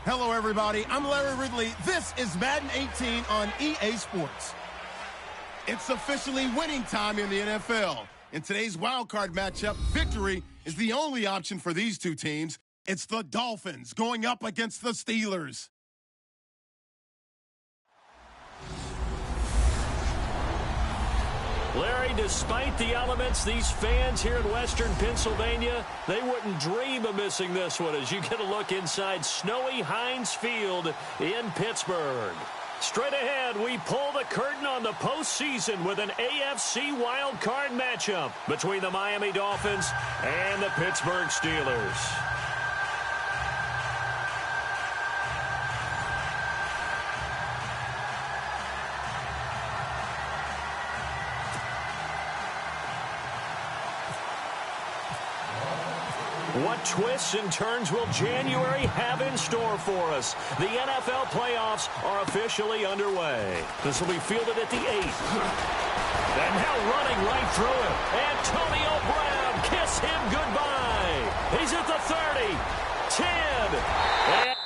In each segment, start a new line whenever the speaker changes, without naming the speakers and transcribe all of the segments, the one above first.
Hello, everybody. I'm Larry Ridley. This is Madden 18 on EA Sports. It's officially winning time in the NFL. In today's wildcard matchup, victory is the only option for these two teams. It's the Dolphins going up against the Steelers.
Larry, despite the elements, these fans here in Western Pennsylvania, they wouldn't dream of missing this one as you get a look inside snowy Heinz Field in Pittsburgh. Straight ahead, we pull the curtain on the postseason with an AFC wildcard matchup between the Miami Dolphins and the Pittsburgh Steelers. What twists and turns will January have in store for us? The NFL playoffs are officially underway. This will be fielded at the 8th. And now running right through it. Antonio Brown, kiss him goodbye. He's at the 30, 10, and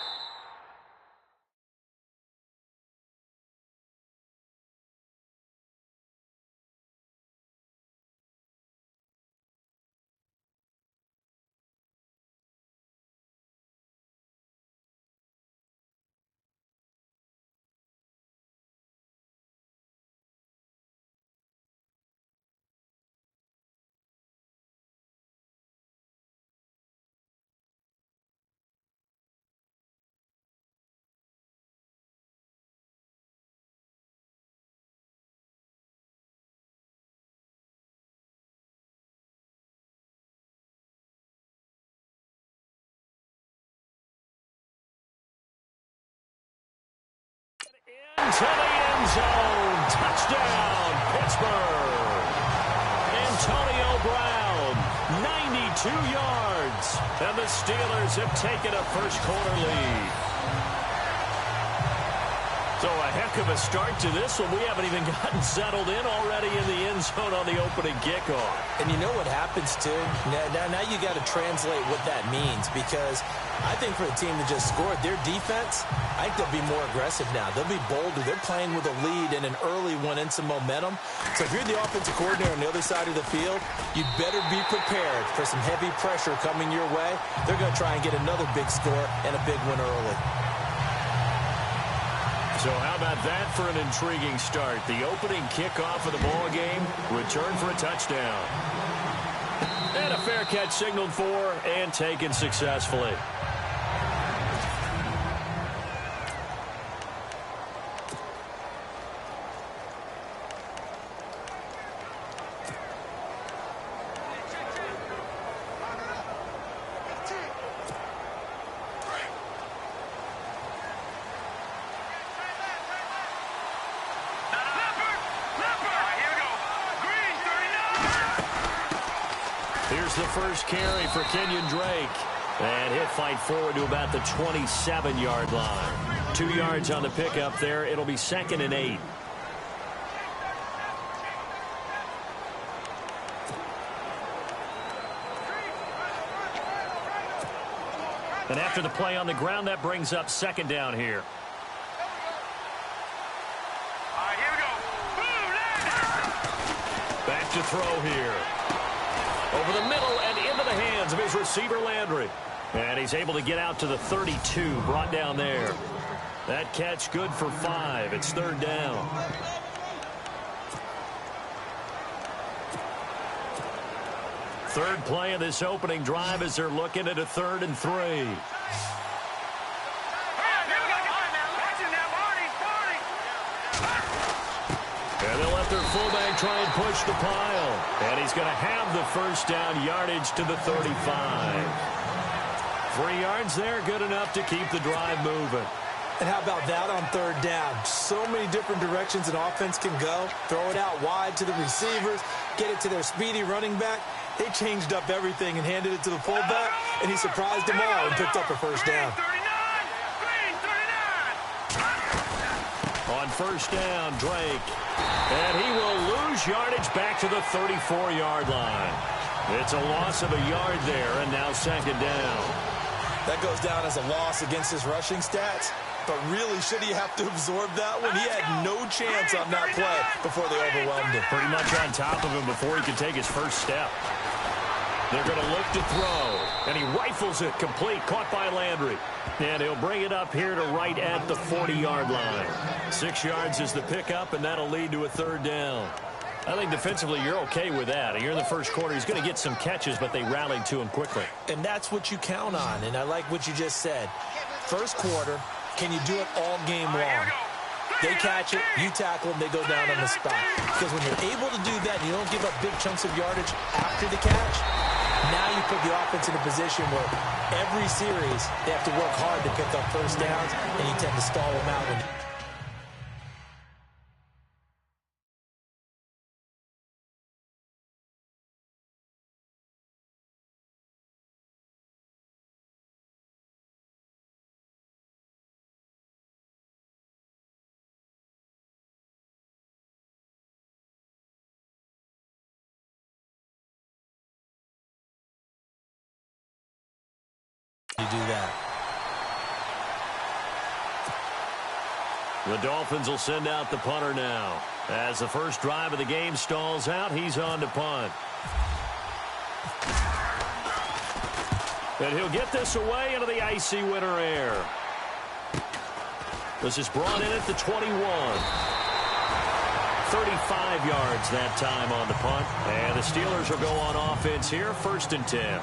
into the end zone. Touchdown, Pittsburgh. Antonio Brown, 92 yards. And the Steelers have taken a first quarter lead. So a heck of a start to this one. We haven't even gotten settled in already in the end zone on the opening kickoff.
And you know what happens, too? Now you got to translate what that means, because I think for a team that just scored, their defense, I think they'll be more aggressive now. They'll be bolder. They're playing with a lead and an early one and some momentum. So if you're the offensive coordinator on the other side of the field, you better be prepared for some heavy pressure coming your way. They're going to try and get another big score and a big win early.
So how about that for an intriguing start? The opening kickoff of the ball game, return for a touchdown. And a fair catch signaled for and taken successfully. Here's the first carry for Kenyon Drake. And he'll fight forward to about the 27-yard line. 2 yards on the pickup there. It'll be 2nd and 8. And after the play on the ground, that brings up 2nd down here. Back to throw here. Over the middle and into the hands of his receiver, Landry. And he's able to get out to the 32, brought down there. That catch good for 5. It's 3rd down. Third play of this opening drive as they're looking at a 3rd and 3. And they'll let their fullback try and push the pile. And he's going to have the first down, yardage to the 35. 3 yards there, good enough to keep the drive moving.
And how about that on 3rd down? So many different directions an offense can go. Throw it out wide to the receivers, get it to their speedy running back. They changed up everything and handed it to the fullback, and he surprised them all and picked up a first down.
On 1st down, Drake. And he will lose yardage back to the 34-yard line. It's a loss of a yard there, and now 2nd down.
That goes down as a loss against his rushing stats. But really, should he have to absorb that one? He had no chance on that play before they overwhelmed him.
Pretty much on top of him before he could take his first step. They're going to look to throw. And he rifles it complete. Caught by Landry. And he'll bring it up here to right at the 40-yard line. 6 yards is the pickup, and that'll lead to a third down. I think defensively you're okay with that. Here in the first quarter, he's going to get some catches, but they rallied to him quickly.
And that's what you count on, and I like what you just said. First quarter, can you do it all game long? They catch it, you tackle them, they go down on the spot. Because when you're able to do that and you don't give up big chunks of yardage after the catch, now you put the offense in a position where every series they have to work hard to pick up first downs, and you tend to stall them out when you do that.
The Dolphins will send out the punter now. As the first drive of the game stalls out, he's on to punt. And he'll get this away into the icy winter air. This is brought in at the 21. 35 yards that time on the punt. And the Steelers will go on offense here, 1st and 10.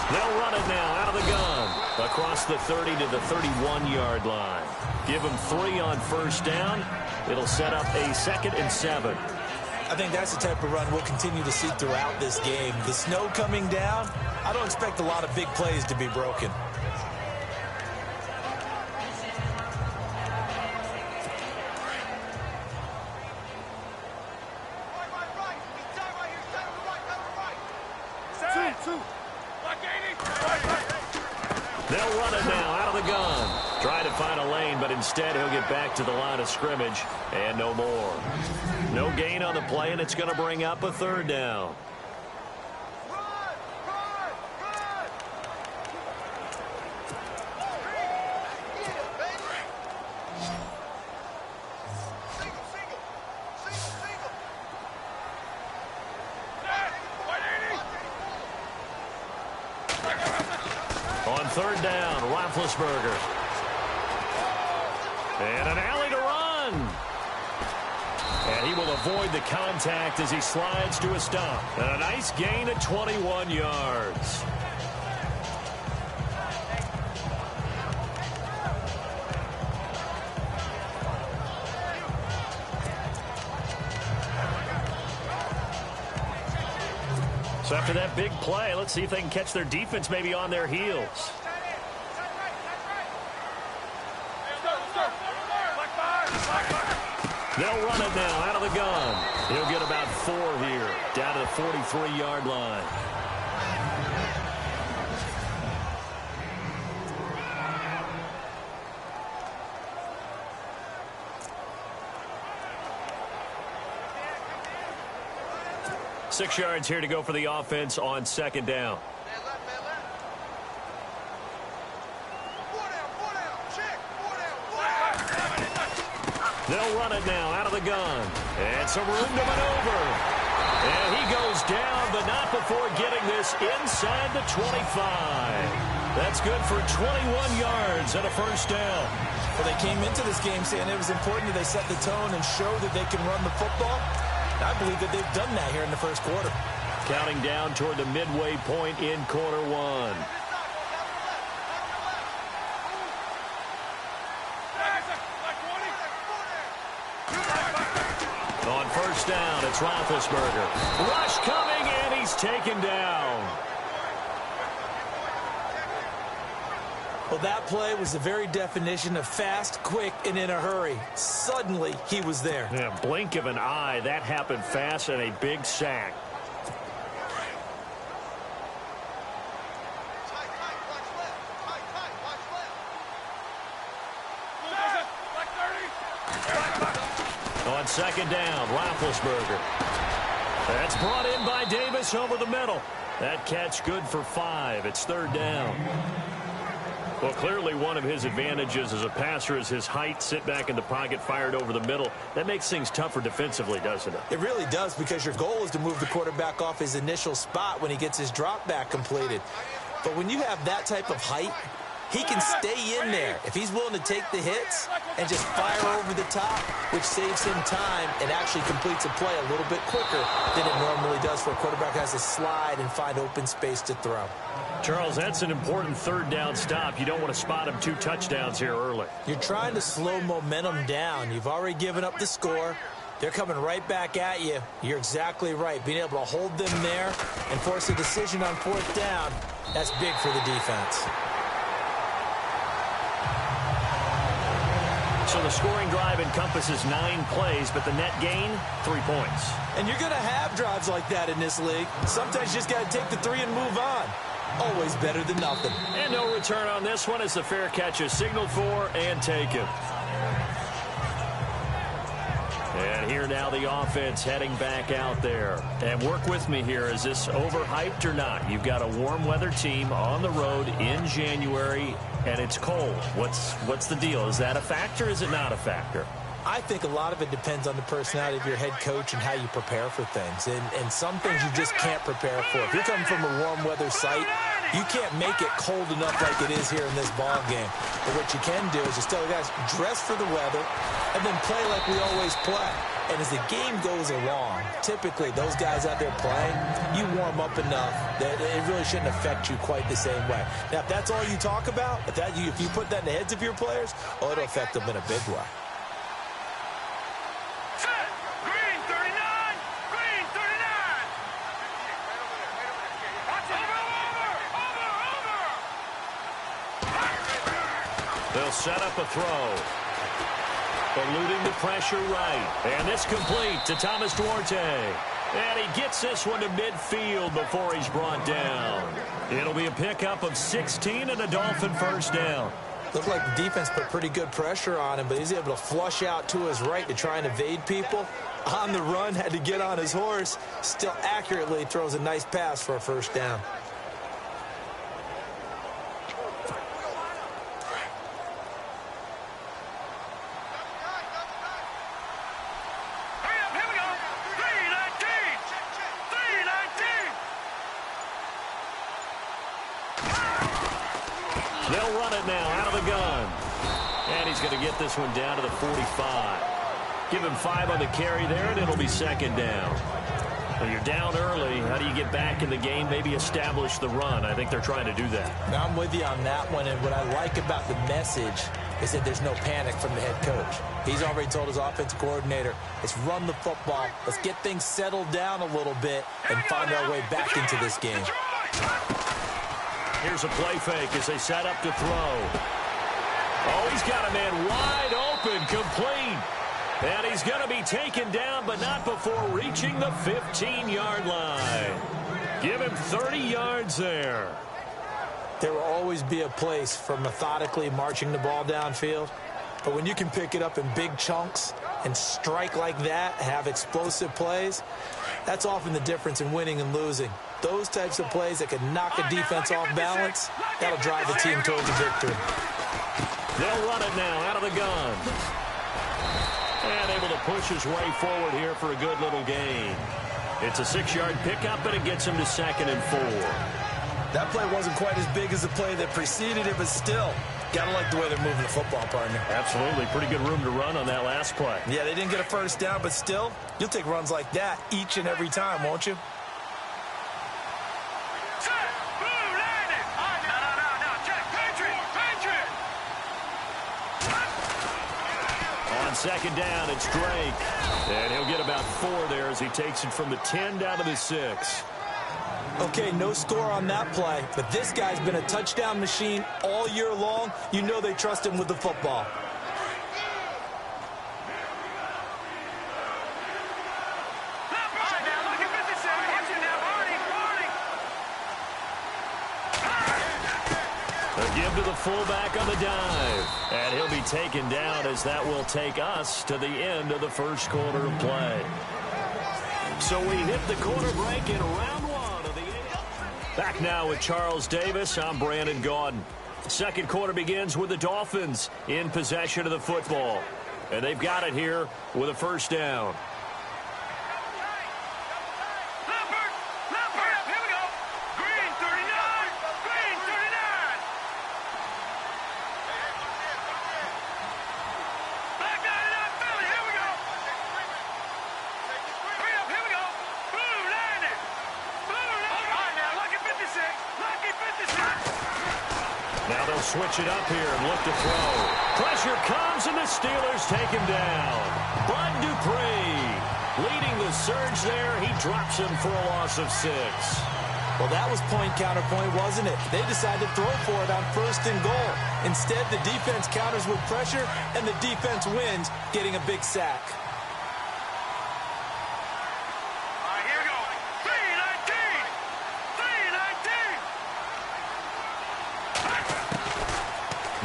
They'll run it now out of the gun. Across the 30 to the 31-yard line. Give them 3 on first down. It'll set up a 2nd and 7.
I think that's the type of run we'll continue to see throughout this game. The snow coming down, I don't expect a lot of big plays to be broken.
They'll run it now out of the gun. Try to find a lane, but instead he'll get back to the line of scrimmage and no more. No gain on the play, and it's going to bring up a 3rd down. On 3rd down, Roethlisberger. And an alley to run. And he will avoid the contact as he slides to a stop. And a nice gain of 21 yards. So after that big play, let's see if they can catch their defense maybe on their heels. They'll run it now out of the gun. He'll get about 4 here, down to the 43-yard line. Six yards here to go for the offense on 2nd down. They'll run it now out of the gun. And some room to maneuver. And he goes down, but not before getting this inside the 25. That's good for 21 yards and a 1st down.
Well, they came into this game saying it was important that they set the tone and show that they can run the football. I believe that they've done that here in the first quarter.
Counting down toward the midway point in quarter 1. On 1st down, it's Roethlisberger. Rush coming, and he's taken down.
Well, that play was the very definition of fast, quick, and in a hurry. Suddenly, he was there.
Yeah, blink of an eye. That happened fast and a big sack. On second down, Roethlisberger. That's brought in by Davis over the middle. That catch good for 5. It's third down. Well, clearly one of his advantages as a passer is his height, sit back in the pocket, fired over the middle. That makes things tougher defensively, doesn't it?
It really does, because your goal is to move the quarterback off his initial spot when he gets his drop back completed. But when you have that type of height, he can stay in there if he's willing to take the hits and just fire over the top, which saves him time and actually completes a play a little bit quicker than it normally does for a quarterback who has to slide and find open space to throw.
Charles, that's an important third down stop. You don't want to spot him 2 touchdowns here early.
You're trying to slow momentum down. You've already given up the score. They're coming right back at you. You're exactly right. Being able to hold them there and force a decision on 4th down, that's big for the defense.
So the scoring drive encompasses 9 plays, but the net gain, 3 points.
And you're going to have drives like that in this league. Sometimes you just got to take the 3 and move on. Always better than nothing.
And no return on this one as the fair catch is signaled for and taken. And here now the offense heading back out there. And work with me here. Is this overhyped or not? You've got a warm weather team on the road in January, and it's cold. What's the deal? Is that a factor? Is it not a factor?
I think a lot of it depends on the personality of your head coach and how you prepare for things. And some things you just can't prepare for. If you're coming from a warm weather site, you can't make it cold enough like it is here in this ball game. But what you can do is just tell the guys, dress for the weather and then play like we always play. And as the game goes along, typically those guys out there playing, you warm up enough that it really shouldn't affect you quite the same way. Now, if that's all you talk about, if you put that in the heads of your players, it'll affect them in a big way.
They'll set up a throw. Eluding the pressure right. And it's complete to Thomas Duarte. And he gets this one to midfield before he's brought down. It'll be a pickup of 16 and a Dolphin first down.
Looked like the defense put pretty good pressure on him, but he's able to flush out to his right to try and evade people. On the run, had to get on his horse. Still accurately throws a nice pass for a first down.
They'll run it now out of the gun. And he's going to get this one down to the 45. Give him 5 on the carry there, and it'll be second down. When you're down early, how do you get back in the game, maybe establish the run? I think they're trying to do that.
Now, I'm with you on that one, and what I like about the message is that there's no panic from the head coach. He's already told his offensive coordinator, let's run the football, let's get things settled down a little bit and find our way back into this game.
Here's a play fake as they set up to throw. Oh, he's got a man wide open, complete. And he's going to be taken down, but not before reaching the 15-yard line. Give him 30 yards there.
There will always be a place for methodically marching the ball downfield. But when you can pick it up in big chunks and strike like that, have explosive plays, that's often the difference in winning and losing. Those types of plays that can knock a defense off balance, that'll drive the team towards a victory.
They'll run it now out of the gun. And able to push his way forward here for a good little gain. It's a 6-yard pickup, and it gets him to 2nd and 4.
That play wasn't quite as big as the play that preceded it, but still, gotta like the way they're moving the football, partner.
Absolutely. Pretty good room to run on that last play.
Yeah, they didn't get a first down, but still, you'll take runs like that each and every time, won't you?
On second down, it's Drake. And he'll get about 4 there as he takes it from the 10 down to the 6.
Okay, no score on that play, but this guy's been a touchdown machine all year long. You know they trust him with the football.
They'll give to the fullback on the dive. And he'll be taken down as that will take us to the end of the first quarter of play. So we hit the quarter break in round one of the eighth. Back now with Charles Davis. I'm Brandon Gaudin. Second quarter begins with the Dolphins in possession of the football. And they've got it here with a first down. Now they'll switch it up here and look to throw. Pressure comes, and the Steelers take him down. Bud Dupree leading the surge there. He drops him for a loss of 6.
Well, that was point counterpoint, wasn't it? They decided to throw for it on 1st and goal. Instead, the defense counters with pressure, and the defense wins, getting a big sack.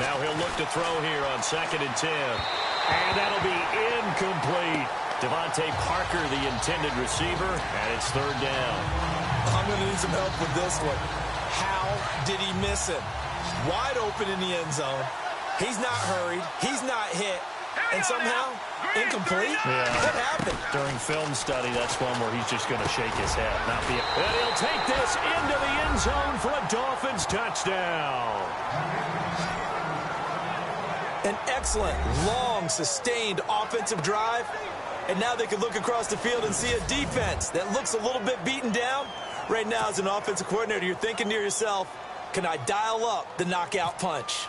Now he'll look to throw here on 2nd and 10. And that'll be incomplete. Devontae Parker, the intended receiver, and it's 3rd down.
I'm going to need some help with this one. How did he miss him? Wide open in the end zone. He's not hurried. He's not hit. And somehow, incomplete?
Yeah.
What happened?
During film study, that's one where he's just going to shake his head. And he'll take this into the end zone for a Dolphins touchdown.
An excellent, long, sustained offensive drive. And now they can look across the field and see a defense that looks a little bit beaten down. Right now, as an offensive coordinator, you're thinking to yourself, can I dial up the knockout punch?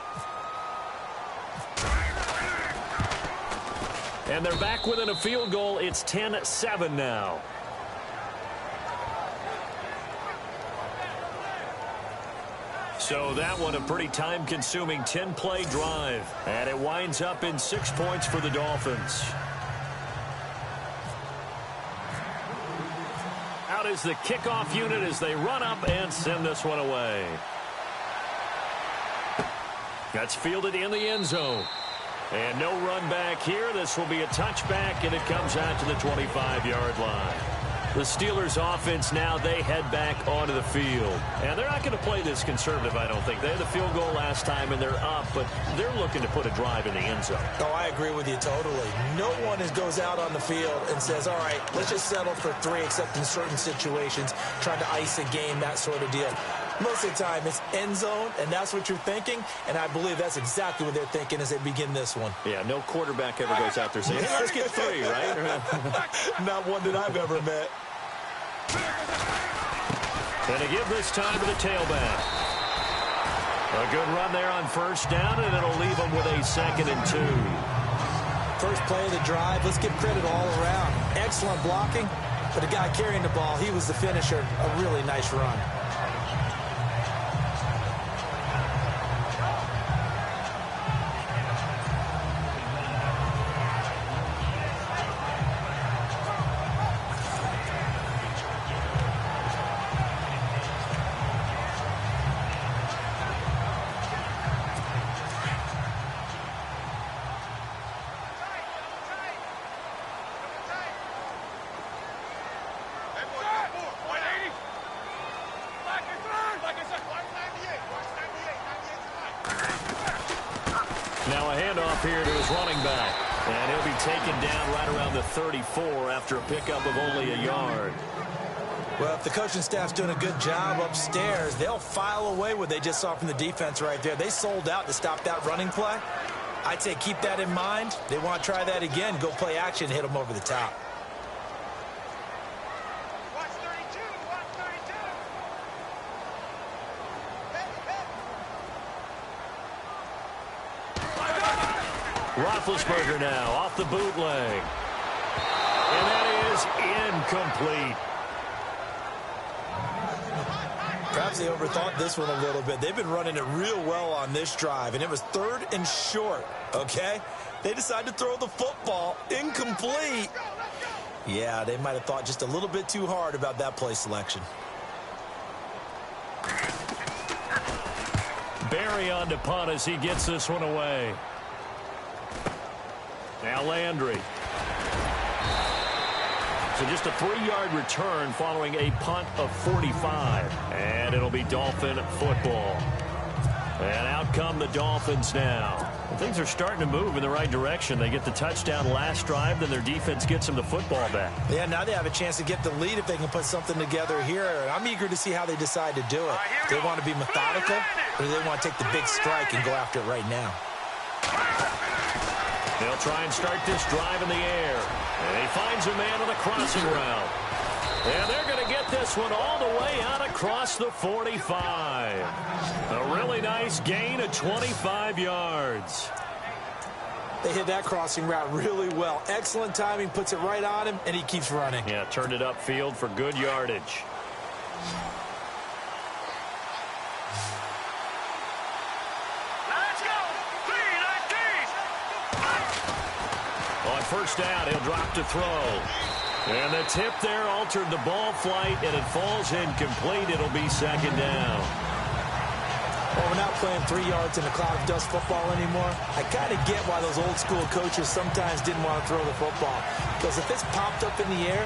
And they're back within a field goal. It's 10-7 now. So that one a pretty time-consuming 10-play drive. And it winds up in 6 points for the Dolphins. Out is the kickoff unit as they run up and send this one away. That's fielded in the end zone. And no run back here. This will be a touchback, and it comes out to the 25-yard line. The Steelers offense now, they head back onto the field. And they're not going to play this conservative, I don't think. They had the field goal last time, and they're up, but they're looking to put a drive in the end zone.
Oh, I agree with you totally. No one goes out on the field and says, all right, let's just settle for 3, except in certain situations, trying to ice a game, that sort of deal. Most of the time, it's end zone, and that's what you're thinking, and I believe that's exactly what they're thinking as they begin this one.
Yeah, no quarterback ever goes out there saying, hey, let's get 3, right?
Not one that I've ever met.
And to give this time to the tailback. A good run there on 1st down, and it'll leave them with a 2nd and 2.
First play of the drive, let's give credit all around. Excellent blocking, but the guy carrying the ball, he was the finisher. A really nice run.
Now a handoff here to his running back. And he'll be taken down right around the 34 after a pickup of only a yard.
Well, if the coaching staff's doing a good job upstairs, they'll file away what they just saw from the defense right there. They sold out to stop that running play. I'd say keep that in mind. They want to try that again. Go play action, hit them over the top.
Roethlisberger now off the bootleg. And that is incomplete.
Perhaps they overthought this one a little bit. They've been running it real well on this drive, and it was 3rd and short, okay? They decided to throw the football incomplete. Yeah, they might have thought just a little bit too hard about that play selection.
Barry on to punt as he gets this one away. Now Landry. So just a 3-yard return following a punt of 45. And it'll be Dolphin football. And out come the Dolphins now. Well, things are starting to move in the right direction. They get the touchdown last drive, then their defense gets them the football back.
Yeah, now they have a chance to get the lead if they can put something together here. And I'm eager to see how they decide to do it. Do they want to be methodical, or do they want to take the big strike and go after it right now?
They'll try and start this drive in the air. And he finds a man on the crossing route. And they're going to get this one all the way out across the 45. A really nice gain of 25 yards.
They hit that crossing route really well. Excellent timing, puts it right on him, and he keeps running.
Yeah, turned it upfield for good yardage. On first down, he'll drop to throw. And the tip there altered the ball flight, and it falls incomplete. It'll be second down.
Well, we're not playing 3 yards in a cloud of dust football anymore. I kind of get why those old school coaches sometimes didn't want to throw the football. Because if it's popped up in the air,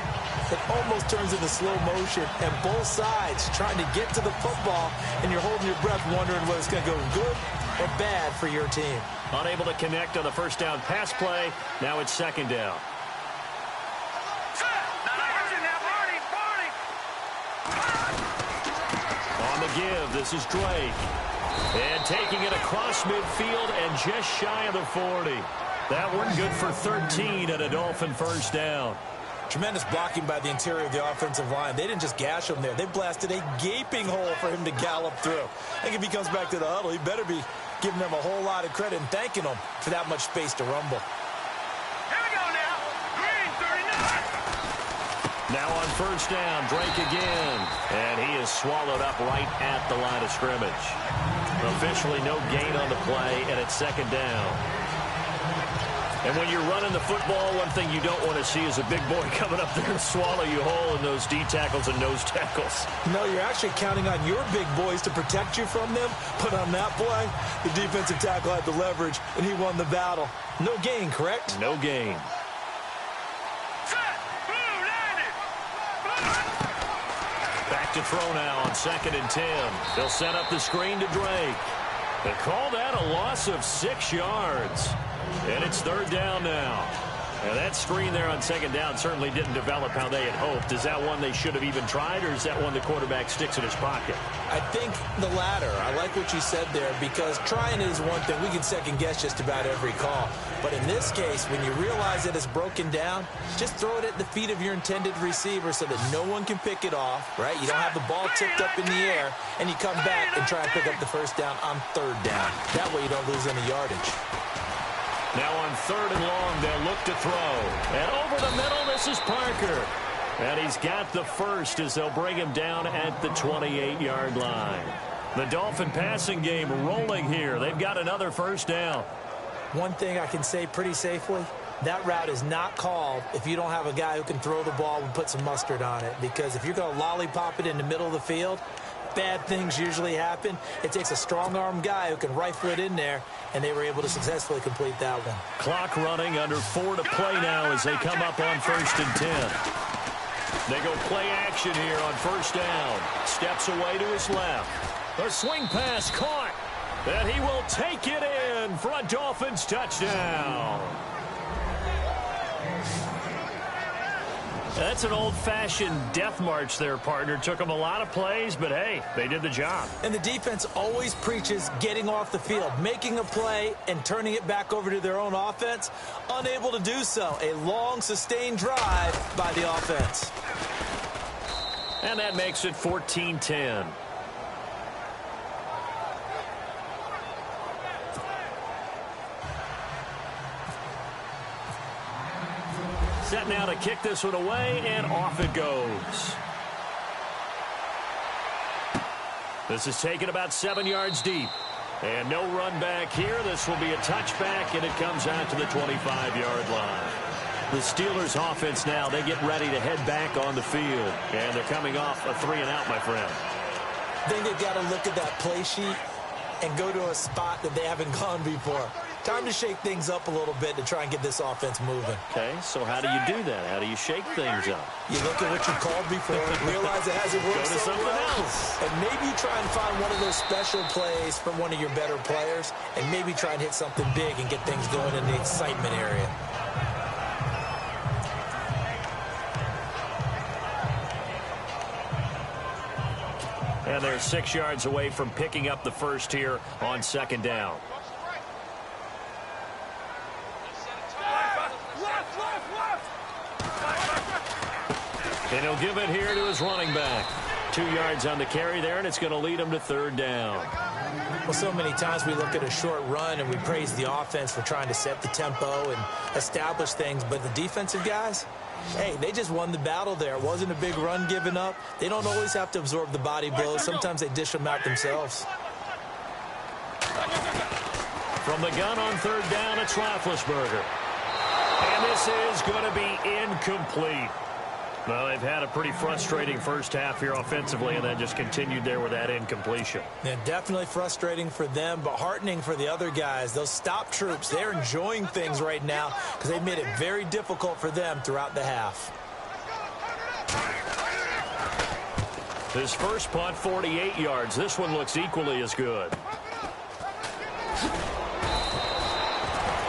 it almost turns into slow motion. And both sides trying to get to the football, and you're holding your breath wondering whether it's going to go good or bad for your team.
Unable to connect on the first down pass play. Now it's second down. On the give, this is Drake. And taking it across midfield and just shy of the 40. That one good for 13 and a Dolphin first down.
Tremendous blocking by the interior of the offensive line. They didn't just gash him there. They blasted a gaping hole for him to gallop through. I think if he comes back to the huddle, he better be giving them a whole lot of credit and thanking them for that much space to rumble.
Here we go now. Green 39.
Now on first down, Drake again. And he is swallowed up right at the line of scrimmage. Officially no gain on the play, and it's second down. And when you're running the football, one thing you don't want to see is a big boy coming up there and swallow you whole in those D tackles and nose tackles.
No, you're actually counting on your big boys to protect you from them. But on that play, the defensive tackle had the leverage, and he won the battle. No gain, correct?
No gain. Back to throw now on 2nd and 10. They'll set up the screen to Drake. They call that a loss of 6 yards. And it's third down now. And that screen there on second down certainly didn't develop how they had hoped. Is that one they should have even tried, or is that one the quarterback sticks in his pocket?
I think the latter. I like what you said there, because trying is one thing. We can second-guess just about every call. But in this case, when you realize that it's broken down, just throw it at the feet of your intended receiver so that no one can pick it off, right? You don't have the ball tipped up in the air, and you come back and try and pick up the first down on third down. That way you don't lose any yardage.
Now on 3rd and long, they'll look to throw. And over the middle, this is Parker. And he's got the first as they'll bring him down at the 28-yard line. The Dolphin passing game rolling here. They've got another first down.
One thing I can say pretty safely, that route is not called if you don't have a guy who can throw the ball and put some mustard on it. Because if you're going to lollipop it in the middle of the field, bad things usually happen. It takes a strong-arm guy who can rifle it in there, and they were able to successfully complete that one.
Clock running, under 4 to play now as they come up on 1st and 10. They go play action here on first down. Steps away to his left. A swing pass caught, and he will take it in for a Dolphins touchdown. That's an old-fashioned death march there, partner. Took them a lot of plays, but hey, they did the job.
And the defense always preaches getting off the field, making a play and turning it back over to their own offense. Unable to do so. A long, sustained drive by the offense.
And that makes it 14-10. Set now to kick this one away, and off it goes. This is taken about 7 yards deep. And no run back here. This will be a touchback, and it comes out to the 25-yard line. The Steelers offense now, they get ready to head back on the field. And they're coming off a 3-and-out, my friend.
I think they've got to look at that play sheet and go to a spot that they haven't gone before. Time to shake things up a little bit to try and get this offense moving.
Okay, so how do you do that? How do you shake things up?
You look at what you called before, realize it hasn't worked
Go to
so
something
well,
else.
and maybe try and find one of those special plays from one of your better players, and maybe try and hit something big and get things going in the excitement area.
And they're 6 yards away from picking up the first here on second down. And he'll give it here to his running back. 2 yards on the carry there, and it's going to lead him to third down.
Well, so many times we look at a short run and we praise the offense for trying to set the tempo and establish things, but the defensive guys, hey, they just won the battle there. It wasn't a big run given up. They don't always have to absorb the body blows. Sometimes they dish them out themselves.
From the gun on third down, it's Roethlisberger. And this is going to be incomplete. Well, they've had a pretty frustrating first half here offensively, and then just continued there with that incompletion.
Yeah, definitely frustrating for them, but heartening for the other guys. Those stop troops, they're enjoying things right now because they've made it very difficult for them throughout the half.
His first punt, 48 yards. This one looks equally as good.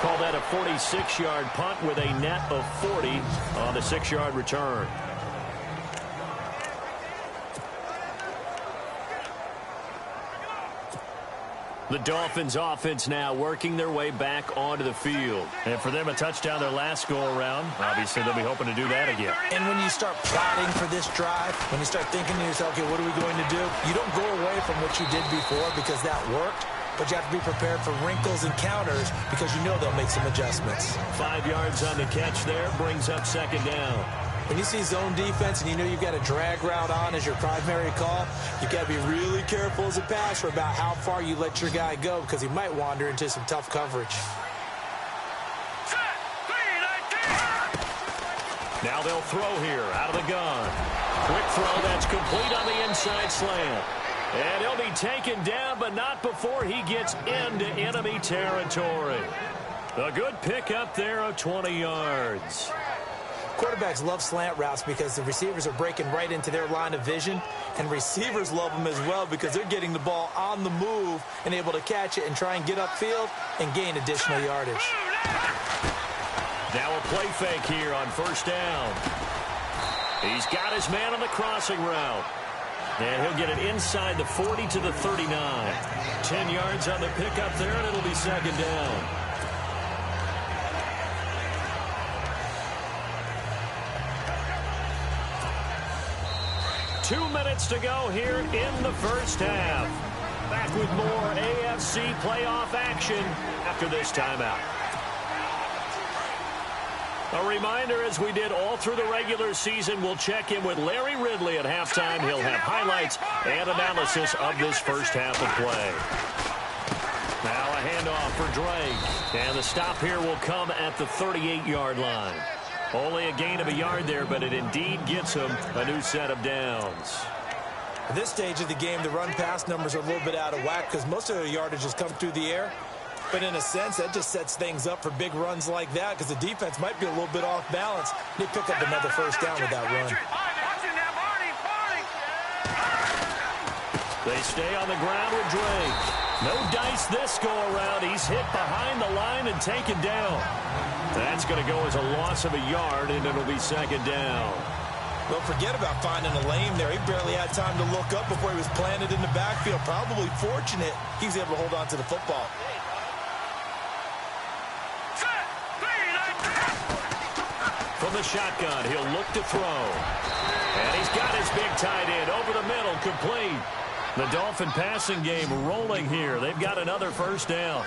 Call that a 46-yard punt with a net of 40 on the 6-yard return. The Dolphins offense now working their way back onto the field. And for them, a touchdown their last go-around. Obviously, they'll be hoping to do that again.
And when you start plotting for this drive, when you start thinking to yourself, okay, what are we going to do? You don't go away from what you did before because that worked, but you have to be prepared for wrinkles and counters because you know they'll make some adjustments.
5 yards on the catch there, brings up second down.
When you see zone defense and you know you've got a drag route on as your primary call, you've got to be really careful as a passer about how far you let your guy go because he might wander into some tough coverage.
Now they'll throw here out of the gun. Quick throw that's complete on the inside slant. And he'll be taken down, but not before he gets into enemy territory. A good pickup there of 20 yards.
Quarterbacks love slant routes because the receivers are breaking right into their line of vision, and receivers love them as well because they're getting the ball on the move and able to catch it and try and get upfield and gain additional yardage.
Now a play fake here on first down. He's got his man on the crossing route. And he'll get it inside the 40 to the 39. 10 yards on the pickup there, and it'll be second down. Two minutes to go here in the first half. Back with more AFC playoff action after this timeout. A reminder, as we did all through the regular season, we'll check in with Larry Ridley at halftime. He'll have highlights and analysis of this first half of play. Now a handoff for Drake. And the stop here will come at the 38-yard line. Only a gain of a yard there, but it indeed gets him a new set of downs.
At this stage of the game, the run-pass numbers are a little bit out of whack because most of their yardage has come through the air. But in a sense, that just sets things up for big runs like that because the defense might be a little bit off balance. They pick up another first down with that run.
They stay on the ground with Drake. No dice this go-around. He's hit behind the line and taken down. That's going to go as a loss of a yard, and it'll be second down.
Well, forget about finding a lane there. He barely had time to look up before he was planted in the backfield. Probably fortunate he was able to hold on to the football.
From the shotgun, he'll look to throw. And he's got his big tight end over the middle, complete. The Dolphin passing game rolling here. They've got another first down.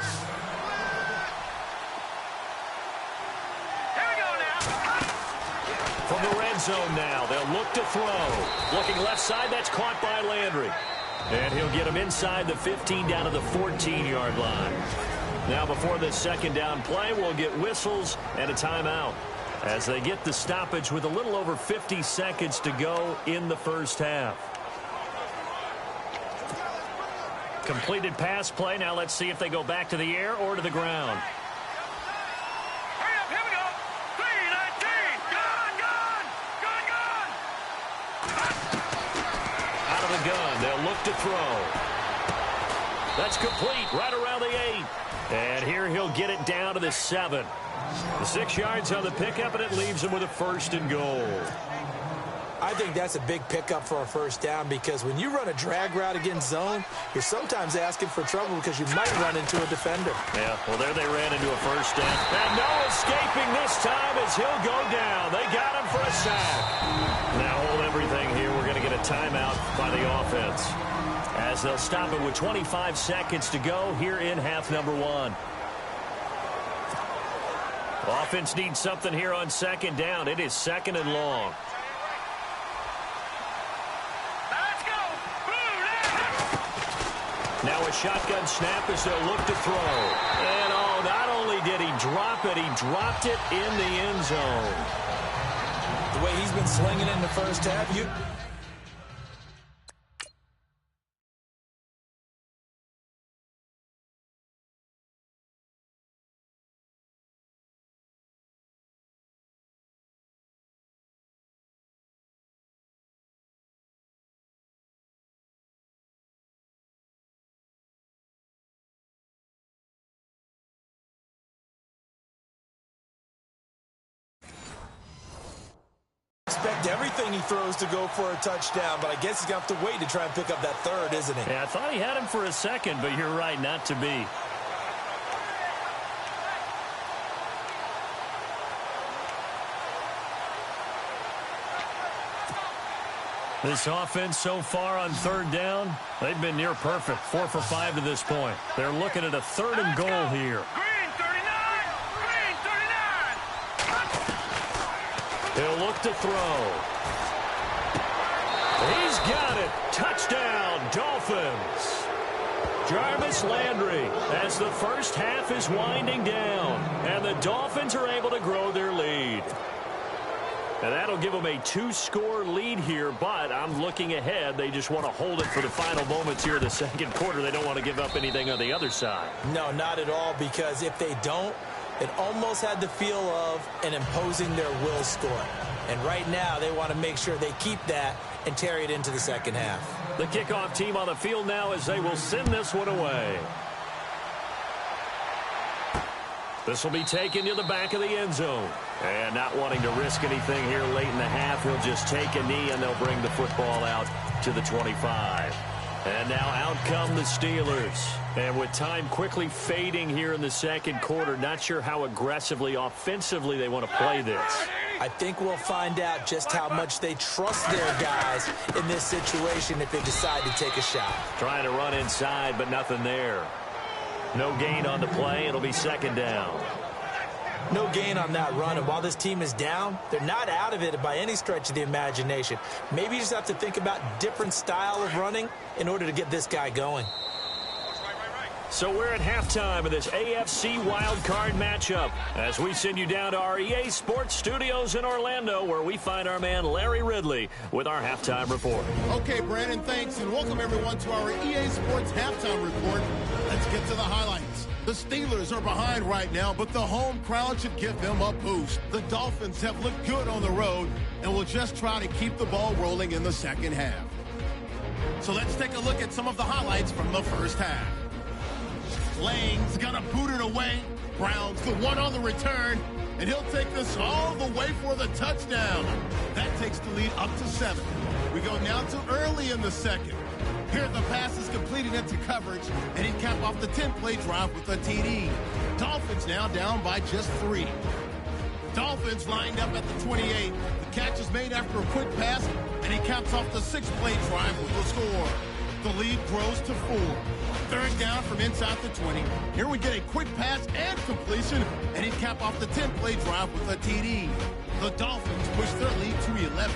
From the red zone now, they'll look to throw. Looking left side, that's caught by Landry. And he'll get him inside the 15 down to the 14-yard line. Now before this second down play, we'll get whistles and a timeout as they get the stoppage with a little over 50 seconds to go in the first half. Completed pass play. Now let's see if they go back to the air or to the ground.
Hurry up, here we go. 319. Gone, gone. Gone, gone.
Out of the gun. They'll look to throw. That's complete right around the 8. And here he'll get it down to the 7. The 6 yards on the pickup, and it leaves him with a 1st and goal.
I think that's a big pickup for a 1st down because when you run a drag route against zone, you're sometimes asking for trouble because you might run into a defender.
Yeah, well, there they ran into a 1st down. And no escaping this time as he'll go down. They got him for a sack. Now hold everything here. We're going to get a timeout by the offense as they'll stop it with 25 seconds to go here in half number 1. Offense needs something here on 2nd down. It is 2nd and long. Now a shotgun snap as they'll look to throw. And, oh, not only did he drop it, he dropped it in the end zone.
The way he's been slinging in the 1st half, expect everything he throws to go for a touchdown, but I guess he's going to have to wait to try and pick up that 3rd, isn't he?
Yeah, I thought he had him for a 2nd, but you're right, not to be. This offense so far on 3rd down, they've been near perfect. 4 for 5 to this point. They're looking at a 3rd and goal here.
Green 39. Green 39.
He'll look to throw. He's got it. Touchdown, Dolphins. Jarvis Landry as the 1st half is winding down, and the Dolphins are able to grow their lead. And that'll give them a 2-score lead here, but I'm looking ahead. They just want to hold it for the final moments here in the 2nd quarter. They don't want to give up anything on the other side.
No, not at all, because if they don't, it almost had the feel of an imposing their will score. And right now, they want to make sure they keep that and carry it into the 2nd half.
The kickoff team on the field now as they will send this one away. This will be taken to the back of the end zone. And not wanting to risk anything here late in the half, he'll just take a knee and they'll bring the football out to the 25. And now out come the Steelers. And with time quickly fading here in the 2nd quarter, not sure how aggressively, offensively they want to play this.
I think we'll find out just how much they trust their guys in this situation if they decide to take a shot.
Trying to run inside, but nothing there. No gain on the play. It'll be 2nd down.
No gain on that run, and while this team is down, they're not out of it by any stretch of the imagination. Maybe you just have to think about different style of running in order to get this guy going.
So we're at halftime of this AFC wildcard matchup as we send you down to our EA Sports Studios in Orlando, where we find our man Larry Ridley with our halftime report.
Okay, Brandon, thanks, and welcome everyone to our EA Sports halftime report. Let's get to the highlights. The Steelers are behind right now, but the home crowd should give them a boost. The Dolphins have looked good on the road and will just try to keep the ball rolling in the 2nd half. So let's take a look at some of the highlights from the 1st half. Lang's gonna boot it away. Brown's the one on the return, and he'll take this all the way for the touchdown. That takes the lead up to 7. We go now to early in the 2nd. Here the pass is completed into coverage, and he capped off the 10-play drive with a TD. Dolphins now down by just 3. Dolphins lined up at the 28. The catch is made after a quick pass, and he caps off the 6-play drive with the score. The lead grows to 4. 3rd down from inside the 20. Here we get a quick pass and completion, and he cap off the 10-play drive with a TD. The Dolphins push their lead to 11.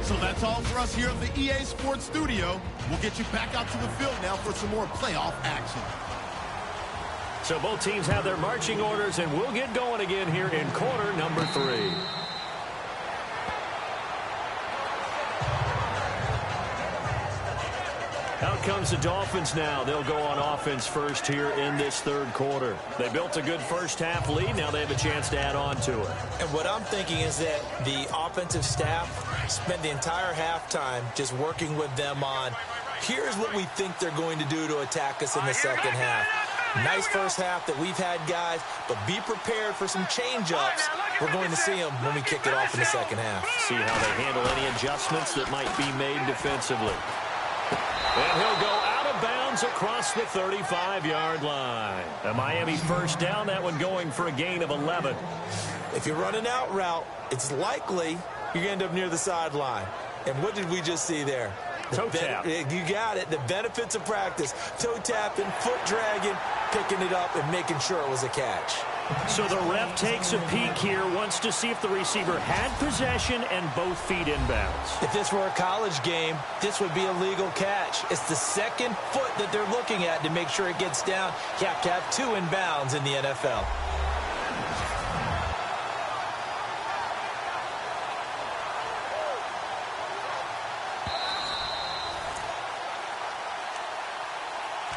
So that's all for us here at the EA Sports Studio. We'll get you back out to the field now for some more playoff action.
So both teams have their marching orders, and we'll get going again here in quarter number 3. Out Out comes the Dolphins now. They'll go on offense first here in this third quarter. They built a good first-half lead. Now they have a chance to add on to it.
And what I'm thinking is that the offensive staff spent the entire halftime just working with them on, here's what we think they're going to do to attack us in the second half. Nice first half that we've had, guys, but be prepared for some change-ups. We're going to see them when we kick it off in the second half.
See how they handle any adjustments that might be made defensively. And he'll go out of bounds across the 35-yard line. A Miami first down, that one going for a gain of 11.
If you're running out route, it's likely you're going to end up near the sideline. And what did we just see there?
Toe tap.
You got it. The benefits of practice. Toe tapping, foot dragging, picking it up, and making sure it was a catch.
So the ref takes a peek here, wants to see if the receiver had possession and both feet inbounds.
If this were a college game, this would be a legal catch. It's the second foot that they're looking at to make sure it gets down. You have to have two inbounds in the NFL.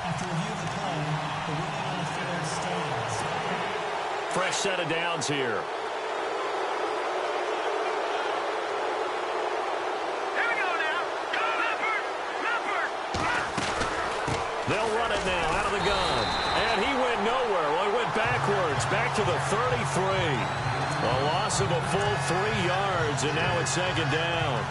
After review of the play, the ruling on the field stands.
Fresh set of downs here.
Here we go now. Go, Leopard! Leopard!
They'll run it now out of the gun. And he went nowhere. Well, he went backwards, back to the 33. A loss of a full 3 yards, and now it's second down.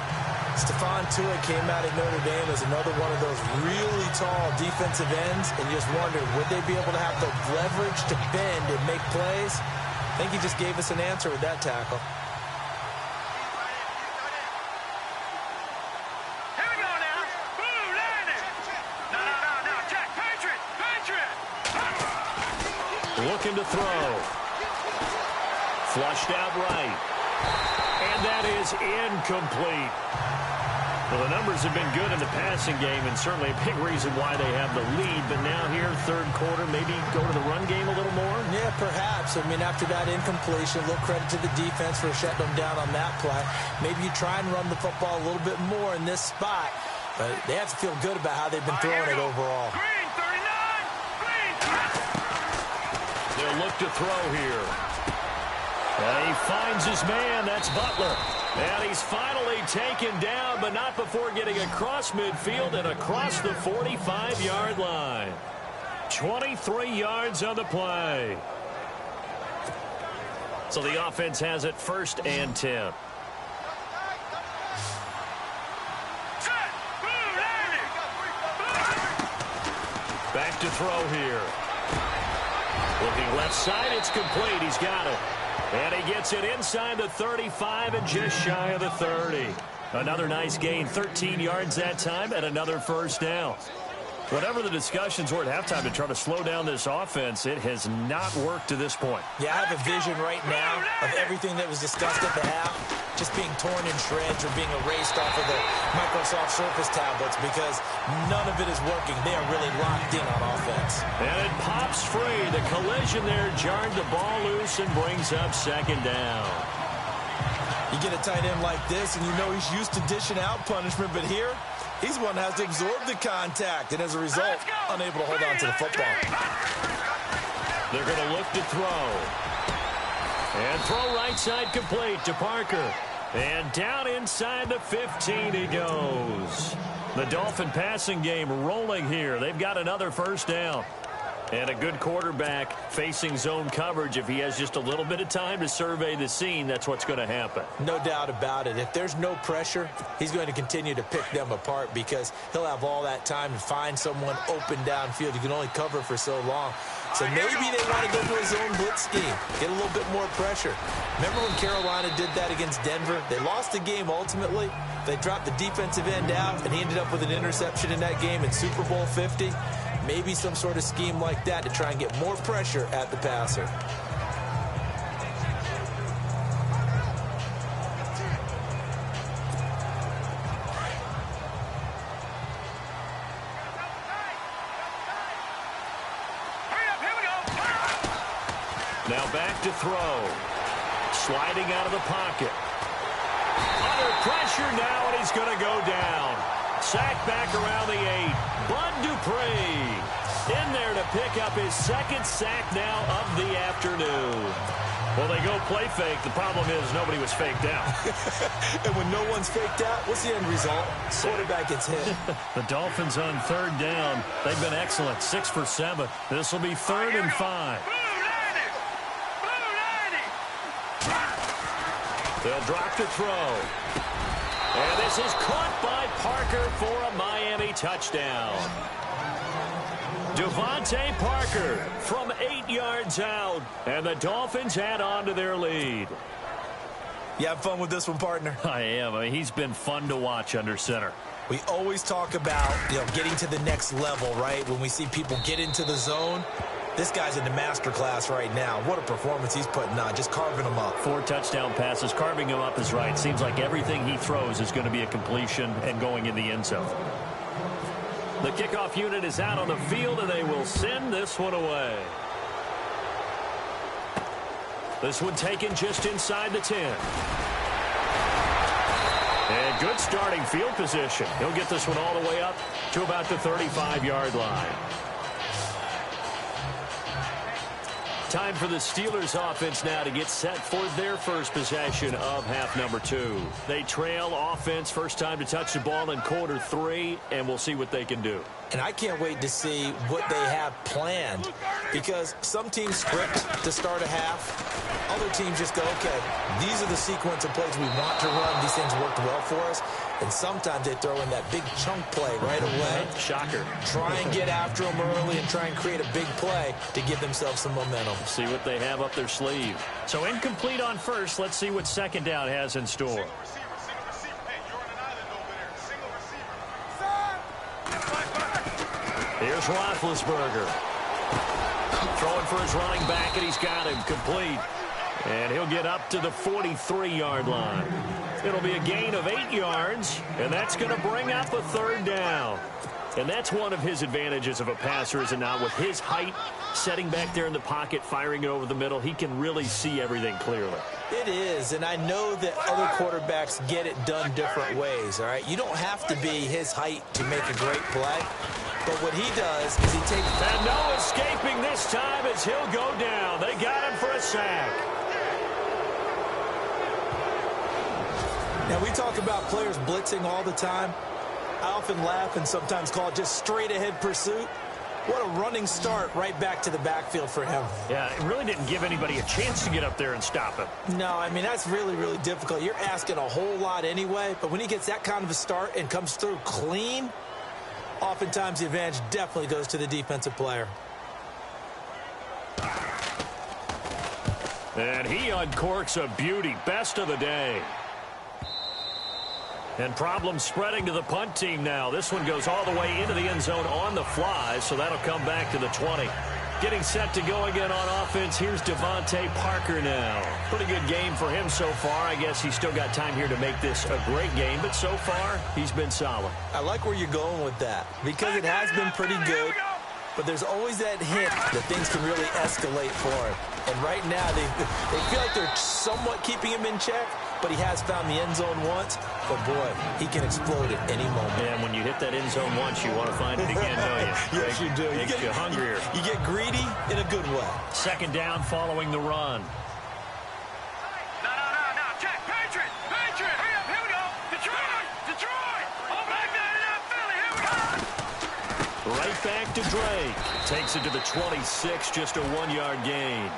Stephon Tuitt came out of Notre Dame as another one of those really tall defensive ends, and you just wondered, would they be able to have the leverage to bend and make plays? I think he just gave us an answer with that tackle.
Here we go now. Blue, landing. No. Check. Patriot.
Looking to throw. Flushed out right. And that is incomplete. Well, the numbers have been good in the passing game, and certainly a big reason why they have the lead. But now here, third quarter, maybe go to the run game a little more?
Yeah, perhaps. I mean, after that incompletion, a little credit to the defense for shutting them down on that play. Maybe you try and run the football a little bit more in this spot. But they have to feel good about how they've been throwing it overall.
Green, 39. Green.
They'll look to throw here. And he finds his man. That's Butler. And he's finally taken down, but not before getting across midfield and across the 45-yard line. 23 yards on the play. So the offense has it first and 10. Back to throw here. Looking left side, it's complete. He's got it. And he gets it inside the 35 and just shy of the 30. Another nice gain, 13 yards that time, and another first down. Whatever the discussions were at halftime to try to slow down this offense, it has not worked to this point.
Yeah, I have a vision right now of everything that was discussed at the half just being torn in shreds or being erased off of the Microsoft Surface tablets because none of it is working. They are really locked in on offense.
And it pops free. The collision there jarred the ball loose and brings up second down.
You get a tight end like this, and you know he's used to dishing out punishment, but here, he's one that has to absorb the contact, and as a result, unable to hold on to the football.
They're going to look to throw. And throw right side complete to Parker. And down inside the 15 he goes. The Dolphin passing game rolling here. They've got another first down. And a good quarterback facing zone coverage. If he has just a little bit of time to survey the scene, that's what's going to happen.
No doubt about it. If there's no pressure, he's going to continue to pick them apart because he'll have all that time to find someone open downfield. You can only cover for so long. So maybe they want to go to a zone blitz scheme, get a little bit more pressure. Remember when Carolina did that against Denver? They lost the game ultimately. They dropped the defensive end out, and he ended up with an interception in that game in Super Bowl 50. Maybe some sort of scheme like that to try and get more pressure at the passer.
Now back to throw. Sliding out of the pocket. Under pressure now, and he's going to go down. Sack back around the 8. Bud Dupree in there to pick up his second sack now of the afternoon. Well, they go play fake. The problem is nobody was faked out.
And when no one's faked out, what's the end result? Quarterback gets hit.
The Dolphins on third down. They've been excellent. 6 for 7. This will be 3rd and 5. They'll drop to throw. And this is caught by Parker for a Miami touchdown. Devontae Parker from 8 yards out. And the Dolphins add on to their lead.
You have fun with this one, partner?
I am. I mean, he's been fun to watch under center.
We always talk about, getting to the next level, right? When we see people get into the zone. This guy's in the master class right now. What a performance he's putting on, just carving them up. 4 touchdown passes. Carving him up is right. Seems like everything he throws is going to be a completion and going in the end zone. The kickoff unit is out on the field, and they will send this one away. This one taken just inside the 10. And good starting field position. He'll get this one all the way up to about the 35-yard line. Time for the Steelers offense now to get set for their first possession of half number 2. They trail offense, first time to touch the ball in quarter 3, and we'll see what they can do. And I can't wait to see what they have planned, because some teams script to start a half. Other teams just go, okay, these are the sequence of plays we want to run. These things worked well for us. And sometimes they throw in that big chunk play right away. Shocker. Try and get after them early and try and create a big play to give themselves some momentum. See what they have up their sleeve. So incomplete on first. Let's see what second down has in store. Here's Roethlisberger. Throwing for his running back, and he's got him complete. And he'll get up to the 43-yard line. It'll be a gain of 8 yards, and that's going to bring up a 3rd down. And that's one of his advantages of a passer, is it not? With his height, setting back there in the pocket, firing it over the middle, he can really see everything clearly. It is, and I know that other quarterbacks get it done different ways, all right? You don't have to be his height to make a great play. But what he does is he takes... And no escaping this time as he'll go down. They got him for a sack. Now, we talk about players blitzing all the time. I often laugh and sometimes call it just straight-ahead pursuit. What a running start right back to the backfield for him. Yeah, it really didn't give anybody a chance to get up there and stop him. No, I mean, that's really, really difficult. You're asking a whole lot anyway, but when he gets that kind of a start and comes through clean, oftentimes the advantage definitely goes to the defensive player. And he uncorks a beauty. Best of the day. And problems spreading to the punt team now. This one goes all the way into the end zone on the fly, so that'll come back to the 20. Getting set to go again on offense, here's Devontae Parker now. Pretty good game for him so far. I guess he's still got time here to make this a great game, but so far, he's been solid. I like where you're going with that, because it has been pretty good, but there's always that hint that things can really escalate for him. And right now, they feel like they're somewhat keeping him in check, but he has found the end zone once. But, boy, he can explode at any moment. And when you hit that end zone once, you want to find it again, don't you? Yes, you do. Makes you hungrier. You get greedy in a good way. Second down following the run.
No. Check. Patriot. Hurry up. Here we go. Detroit. Oh, back down in that Philly. Here we go.
Right back to Drake. Takes it to the 26, just a 1-yard gain.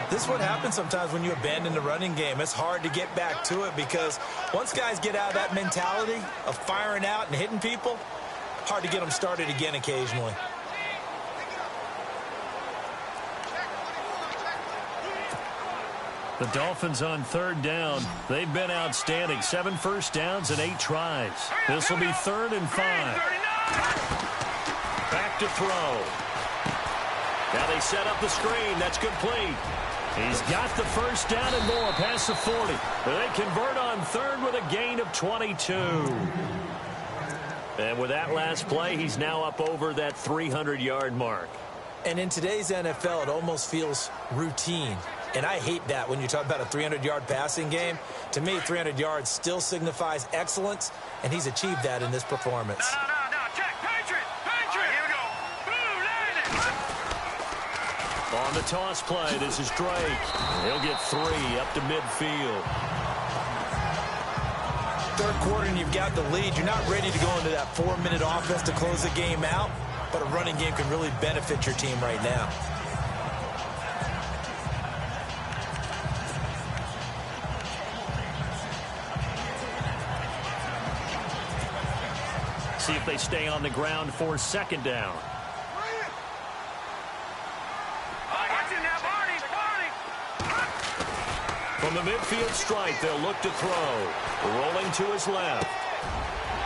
This is what happens sometimes when you abandon the running game. It's hard to get back to it because once guys get out of that mentality of firing out and hitting people, hard to get them started again occasionally.
The Dolphins on third down. They've been outstanding. 7 first downs and 8 tries. This will be 3rd and 5. Back to throw. Now they set up the screen. That's complete. He's got the first down and more past the 40. They convert on 3rd with a gain of 22. And with that last play, he's now up over that 300-yard mark.
And in today's NFL, it almost feels routine. And I hate that when you talk about a 300-yard passing game. To me, 300 yards still signifies excellence, and he's achieved that in this performance.
No, check, Patriot! Patriot! Here we go. Blue,
On the toss play, this is Drake. He'll get 3 up to midfield.
Third quarter and you've got the lead. You're not ready to go into that 4-minute offense to close the game out, but a running game can really benefit your team right now.
See if they stay on the ground for second down. From the midfield stripe, they'll look to throw. Rolling to his left.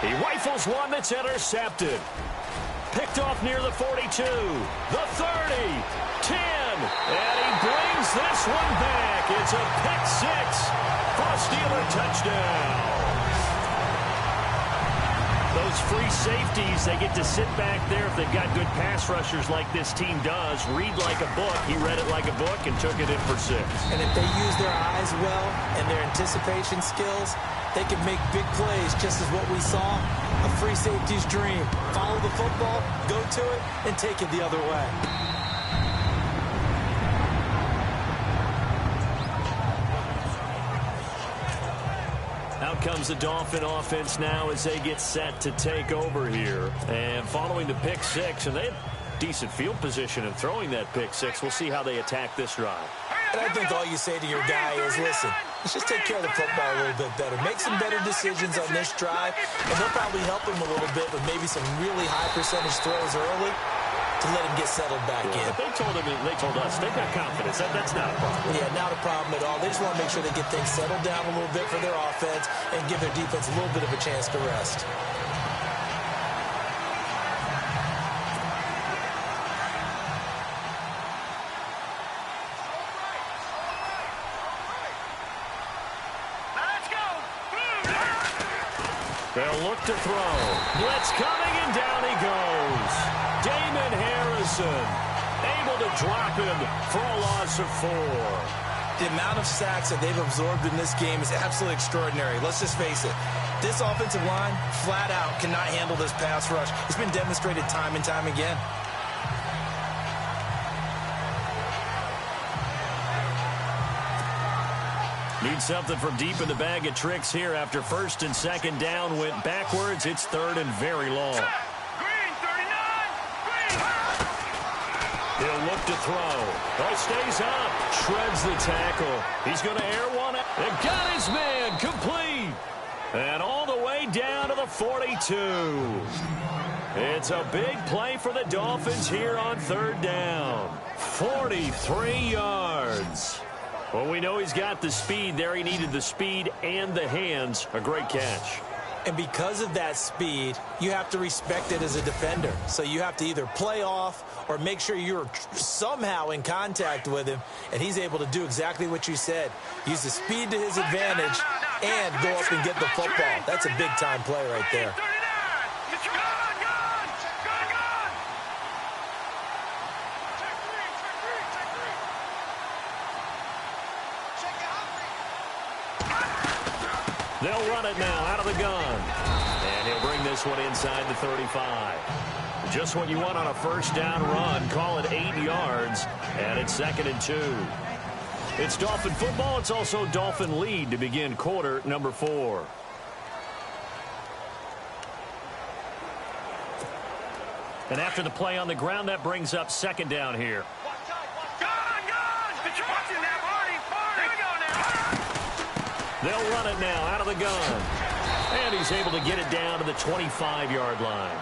He rifles one that's intercepted. Picked off near the 42, the 30, 10, and he brings this one back. It's a pick 6 for a Steeler touchdown. Those free safeties, they get to sit back there if they've got good pass rushers like this team does. Read like a book. He read it like a book and took it in for 6.
And if they use their eyes well and their anticipation skills, they can make big plays, just as what we saw. A free safety's dream. Follow the football, go to it, and take it the other way.
Out comes the Dolphin offense now as they get set to take over here. And following the pick 6, and they have decent field position in throwing that pick 6. We'll see how they attack this drive.
And I think all you say to your guy is, listen, let's just take care of the football a little bit better. Make some better decisions on this drive, and they'll probably help him a little bit with maybe some really high percentage throws early to let him get settled back in.
But they told us they've got confidence. That's not a problem.
Yeah, not a problem at all. They just want to make sure they get things settled down a little bit for their offense and give their defense a little bit of a chance to rest.
They'll look to throw. Blitz coming, and down he goes. Damon Harrison able to drop him for a loss of 4.
The amount of sacks that they've absorbed in this game is absolutely extraordinary. Let's just face it. This offensive line, flat out, cannot handle this pass rush. It's been demonstrated time and time again.
Need something from deep in the bag of tricks here after first and second down went backwards. It's third and very long.
Green, 39, Green.
He'll look to throw. Oh, stays up. Shreds the tackle. He's going to air one. And got his man complete. And all the way down to the 42. It's a big play for the Dolphins here on third down. 43 yards. Well, we know he's got the speed there. He needed the speed and the hands. A great catch.
And because of that speed, you have to respect it as a defender. So you have to either play off or make sure you're somehow in contact with him. And he's able to do exactly what you said. Use the speed to his advantage and go up and get the football. That's a big-time play right there.
They'll run it now out of the gun. And he'll bring this one inside the 35. Just what you want on a first down run. Call it 8 yards. And it's 2nd and 2. It's Dolphin football. It's also Dolphin lead to begin quarter number 4. And after the play on the ground, that brings up second down here. They'll run it now out of the gun. And he's able to get it down to the 25-yard line.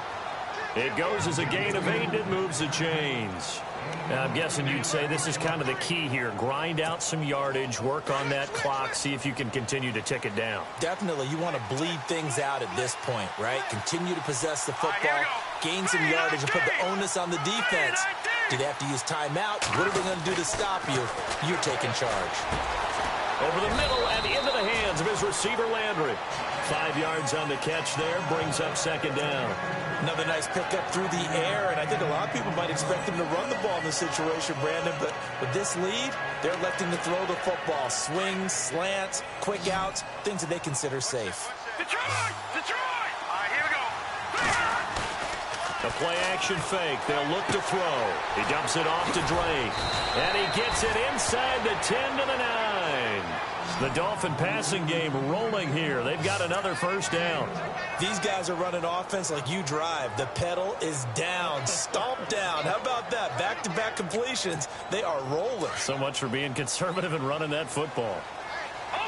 It goes as a gain of 8, and it moves the chains. Now, I'm guessing you'd say this is kind of the key here. Grind out some yardage, work on that clock, see if you can continue to tick it down.
Definitely. You want to bleed things out at this point, right? Continue to possess the football, gain some yardage, and put the onus on the defense. Do they have to use timeout? What are they going to do to stop you? You're taking charge.
Over the middle and into the hands of his receiver, Landry. 5 yards on the catch there, brings up second down.
Another nice pickup through the air, and I think a lot of people might expect him to run the ball in this situation, Brandon, but with this lead, they're electing to throw the football. Swings, slants, quick outs, things that they consider safe.
Detroit! Detroit! All right, here we go.
A play-action fake. They'll look to throw. He dumps it off to Drake. And he gets it inside the 10 to the 9. The Dolphin passing game rolling here. They've got another first down.
These guys are running offense like you drive. The pedal is down, stomped down. How about that? Back-to-back completions. They are rolling.
So much for being conservative and running that football.
Over!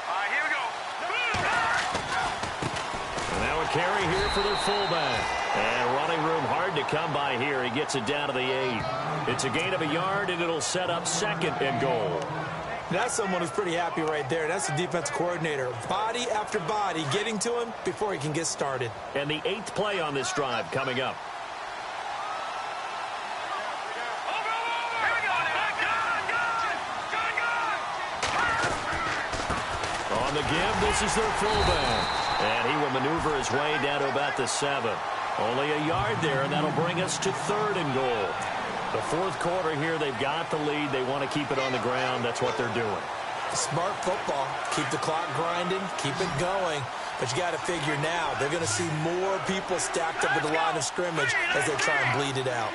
All right, here we go.
And now a carry here for their fullback. And running room hard to come by here. He gets it down to the 8. It's a gain of a yard, and it'll set up second and goal.
That's someone who's pretty happy right there. That's the defense coordinator. Body after body getting to him before he can get started.
And the 8th play on this drive coming up.
Here we go.
On the give, this is their fullback. And he will maneuver his way down to about the 7. Only a yard there, and that'll bring us to third and goal. The fourth quarter here, they've got the lead. They want to keep it on the ground. That's what they're doing.
Smart football. Keep the clock grinding. Keep it going. But you got to figure now, they're going to see more people stacked up at the line of scrimmage as they try and bleed it out.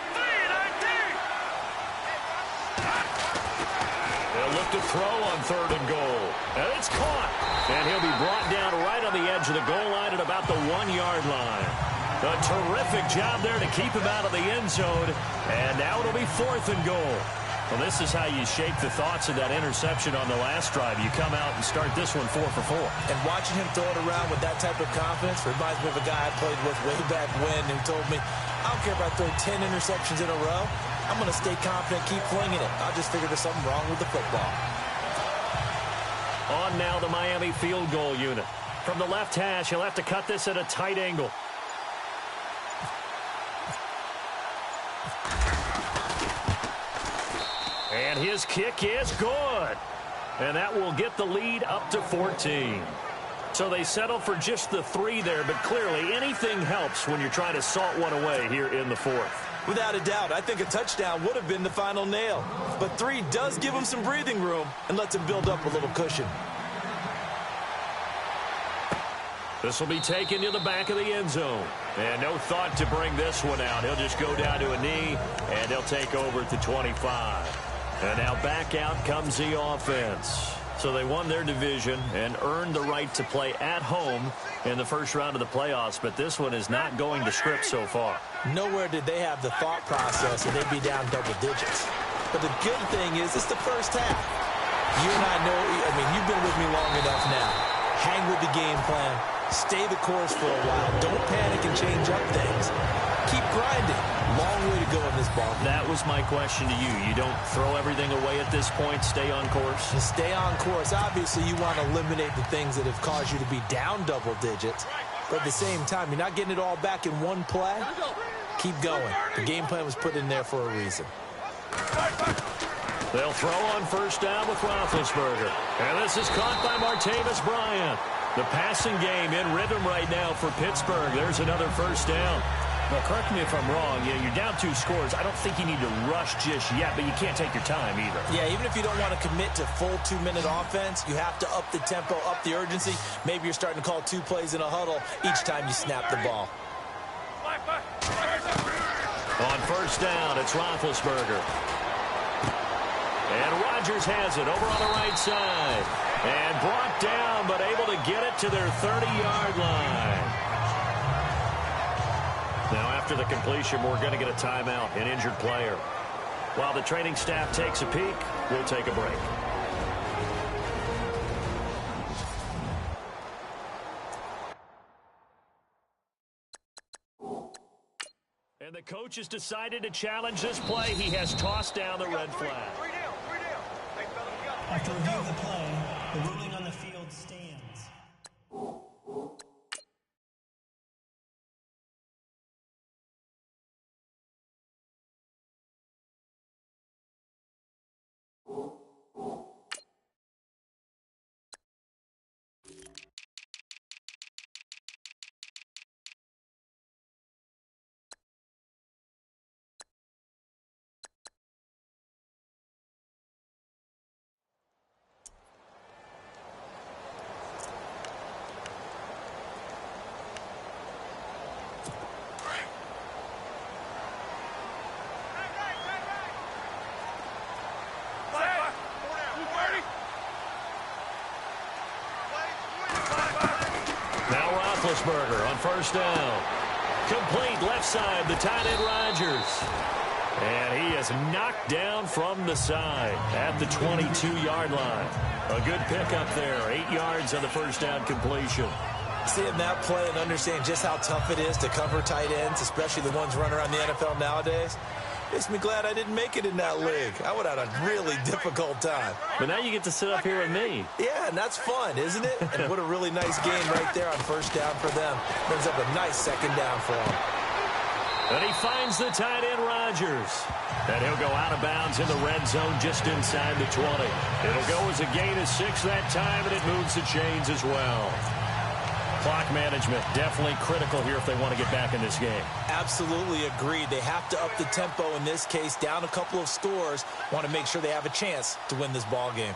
They'll look to throw on third and goal. And it's caught. And he'll be brought down right on the edge of the goal line at about the 1-yard line. A terrific job there to keep him out of the end zone. And now it'll be fourth and goal. Well, this is how you shape the thoughts of that interception on the last drive. You come out and start this one 4 for 4.
And watching him throw it around with that type of confidence reminds me of a guy I played with way back when who told me, I don't care if I throw 10 interceptions in a row. I'm going to stay confident, keep flinging it. I'll just figure there's something wrong with the football.
On now the Miami field goal unit. From the left hash, he'll have to cut this at a tight angle. And his kick is good. And that will get the lead up to 14. So they settle for just the 3 there, but clearly anything helps when you're trying to salt one away here in the fourth.
Without a doubt, I think a touchdown would have been the final nail. But 3 does give him some breathing room and lets him build up a little cushion.
This will be taken to the back of the end zone. And no thought to bring this one out. He'll just go down to a knee, and they'll take over at the 25. And now back out comes the offense. So they won their division and earned the right to play at home in the first round of the playoffs. But this one is not going to script so far.
Nowhere did they have the thought process that they'd be down double digits. But the good thing is it's the first half. You and I know, I mean, you've been with me long enough now. Hang with the game plan. Stay the course for a while. Don't panic and change up things. Keep grinding. Long way to go in this ball.
That was my question to you. You don't throw everything away at this point. Stay on course.
To stay on course. Obviously, you want to eliminate the things that have caused you to be down double digits. But at the same time, you're not getting it all back in one play. Keep going. The game plan was put in there for a reason.
They'll throw on first down with Roethlisberger. And this is caught by Martavis Bryant. The passing game in rhythm right now for Pittsburgh. There's another first down. Well, correct me if I'm wrong. Yeah, you're down 2 scores. I don't think you need to rush just yet, but you can't take your time either.
Yeah, even if you don't want to commit to full 2-minute offense, you have to up the tempo, up the urgency. Maybe you're starting to call 2 plays in a huddle each time you snap the ball.
On first down, it's Roethlisberger. And Rodgers has it over on the right side. And brought down, but able to get it to their 30-yard line. Now, after the completion, we're going to get a timeout, an injured player. While the training staff takes a peek, we'll take a break. And the coach has decided to challenge this play. He has tossed down the red flag.
After review of the play, the ruling on the field stands.
Roethlisberger on first down. Complete left side, the tight end Rodgers. And he is knocked down from the side at the 22-yard line. A good pickup there, 8 yards on the first down completion.
Seeing that play and understanding just how tough it is to cover tight ends, especially the ones running around the NFL nowadays, makes me glad I didn't make it in that league. I would have had a really difficult time.
But now you get to sit up here with me.
Yeah, and that's fun, isn't it? And what a really nice game right there on first down for them. Brings up a nice second down for them.
And he finds the tight end Rodgers. And he'll go out of bounds in the red zone just inside the 20. It'll go as a gain of 6 that time, and it moves the chains as well. Clock management definitely critical here if they want to get back in this game.
Absolutely agreed. They have to up the tempo in this case, down a couple of scores. Want to make sure they have a chance to win this ball game.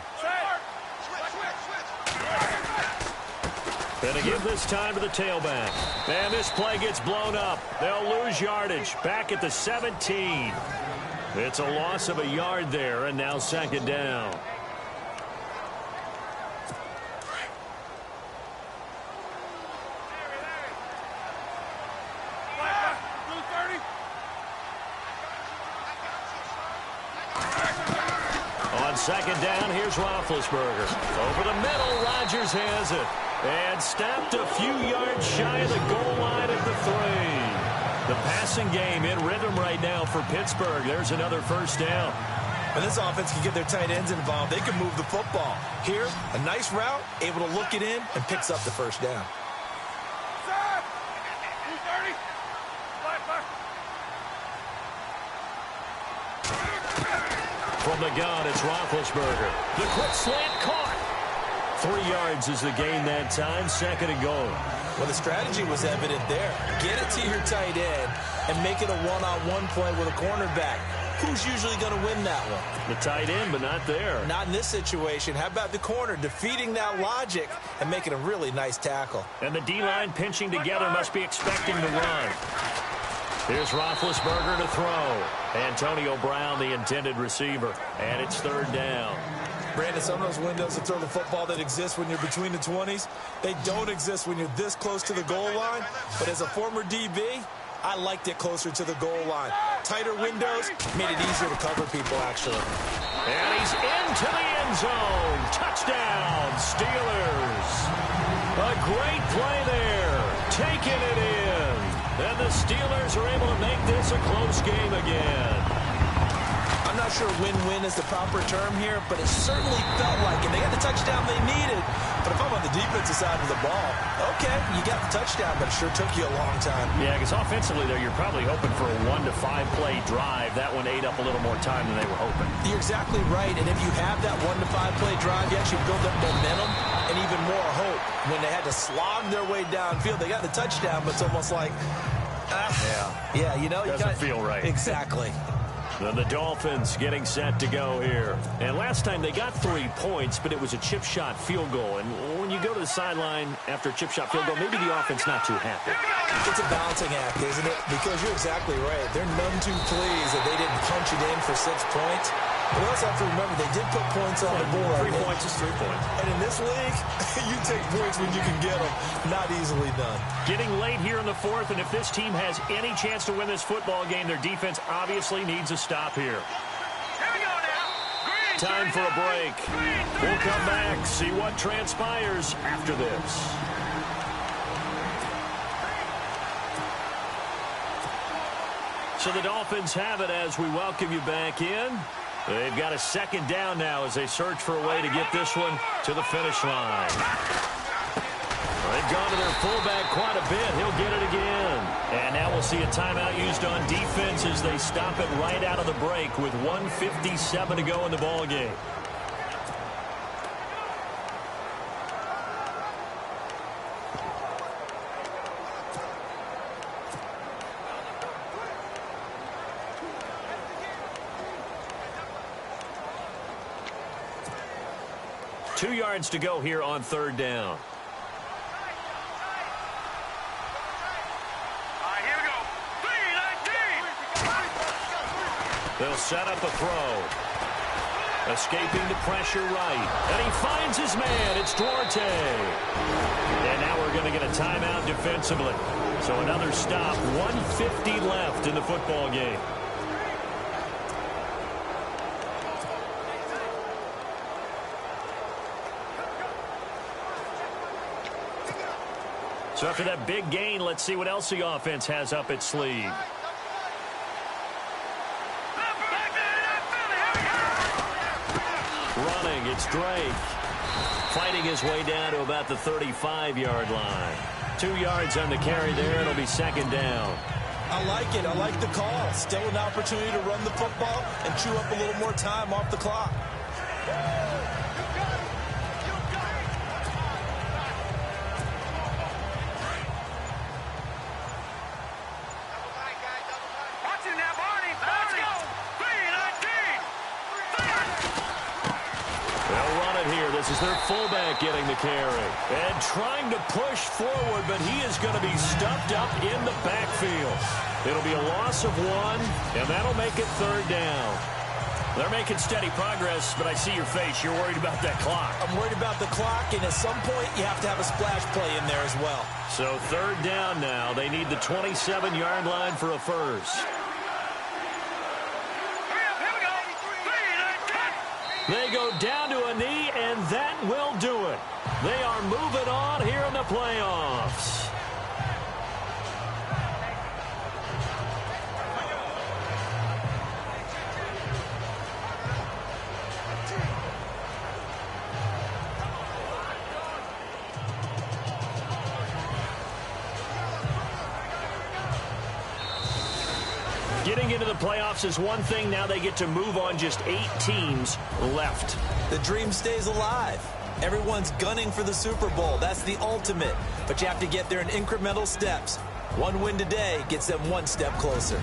Going to give this time to the tailback. And this play gets blown up. They'll lose yardage back at the 17. It's a loss of a yard there, and now second down. On second down, here's Roethlisberger. Over the middle, Rodgers has it. And stopped a few yards shy of the goal line at the 3. The passing game in rhythm right now for Pittsburgh. There's another first down.
When this offense can get their tight ends involved, they can move the football. Here, a nice route, able to look it in, and picks up the first down.
From the gun, it's Roethlisberger. The quick slant caught. 3 yards is the gain that time, second and goal.
Well, the strategy was evident there. Get it to your tight end and make it a one-on-one play with a cornerback. Who's usually going to win that one?
The tight end, but not there.
Not in this situation. How about the corner defeating that logic and making a really nice tackle?
And the D-line pinching together must be expecting the run. Here's Roethlisberger to throw. Antonio Brown, the intended receiver. And it's third down.
Brandon, some of those windows to throw the football that exist when you're between the 20s, they don't exist when you're this close to the goal line. But as a former DB, I liked it closer to the goal line. Tighter windows made it easier to cover people, actually.
And he's into the end zone. Touchdown, Steelers. A great play there. Taking it in. And the Steelers are able to make this a close game again.
I'm not sure win-win is the proper term here, but it certainly felt like it. They got the touchdown they needed. But if I'm on the defensive side of the ball, okay, you got the touchdown, but it sure took you a long time.
Yeah, because offensively there, you're probably hoping for a 1 to 5 play drive. That one ate up a little more time than they were hoping.
You're exactly right. And if you have that 1 to 5 play drive, you actually build up momentum and even more hope. When they had to slog their way downfield, they got the touchdown, but it's almost like, yeah, you know,
doesn't feel right.
Exactly.
Then the Dolphins getting set to go here. And last time they got 3 points, but it was a chip shot field goal. And when you go to the sideline after a chip shot field goal, maybe the offense not too happy.
It's a balancing act, isn't it? Because you're exactly right. They're none too pleased that they didn't punch it in for 6 points. But we also have to remember they did put points on the board.
3 points is 3 points.
And in this league, you take points when you can get them. Not easily done.
Getting late here in the 4th, and if this team has any chance to win this football game, their defense obviously needs a stop here. Time for a break. We'll come back, see what transpires after this. So the Dolphins have it as we welcome you back in. They've got a second down now as they search for a way to get this one to the finish line. They've gone to their fullback quite a bit. He'll get it again. And now we'll see a timeout used on defense as they stop it right out of the break with 1:57 to go in the ball game. Two yards to go here on third down. They'll set up a throw. Escaping the pressure right. And he finds his man. It's Duarte. And now we're going to get a timeout defensively. So another stop. 1:50 left in the football game. So after that big gain, let's see what else the offense has up its sleeve. Running, it's Drake. Fighting his way down to about the 35-yard line. 2 yards on the carry there. It'll be second down.
I like it. I like the call. Still an opportunity to run the football and chew up a little more time off the clock.
This is their fullback getting the carry. And trying to push forward, but he is going to be stuffed up in the backfield. It'll be a loss of 1, and that'll make it third down. They're making steady progress, but I see your face. You're worried about that clock.
I'm worried about the clock, and at some point, you have to have a splash play in there as well.
So third down now. They need the 27-yard line for a first. They go down to a knee, and that will do it. They are moving on here in the playoffs. Getting into the playoffs is one thing. Now they get to move on. Just 8 teams left.
The dream stays alive. Everyone's gunning for the Super Bowl. That's the ultimate. But you have to get there in incremental steps. One win today gets them one step closer.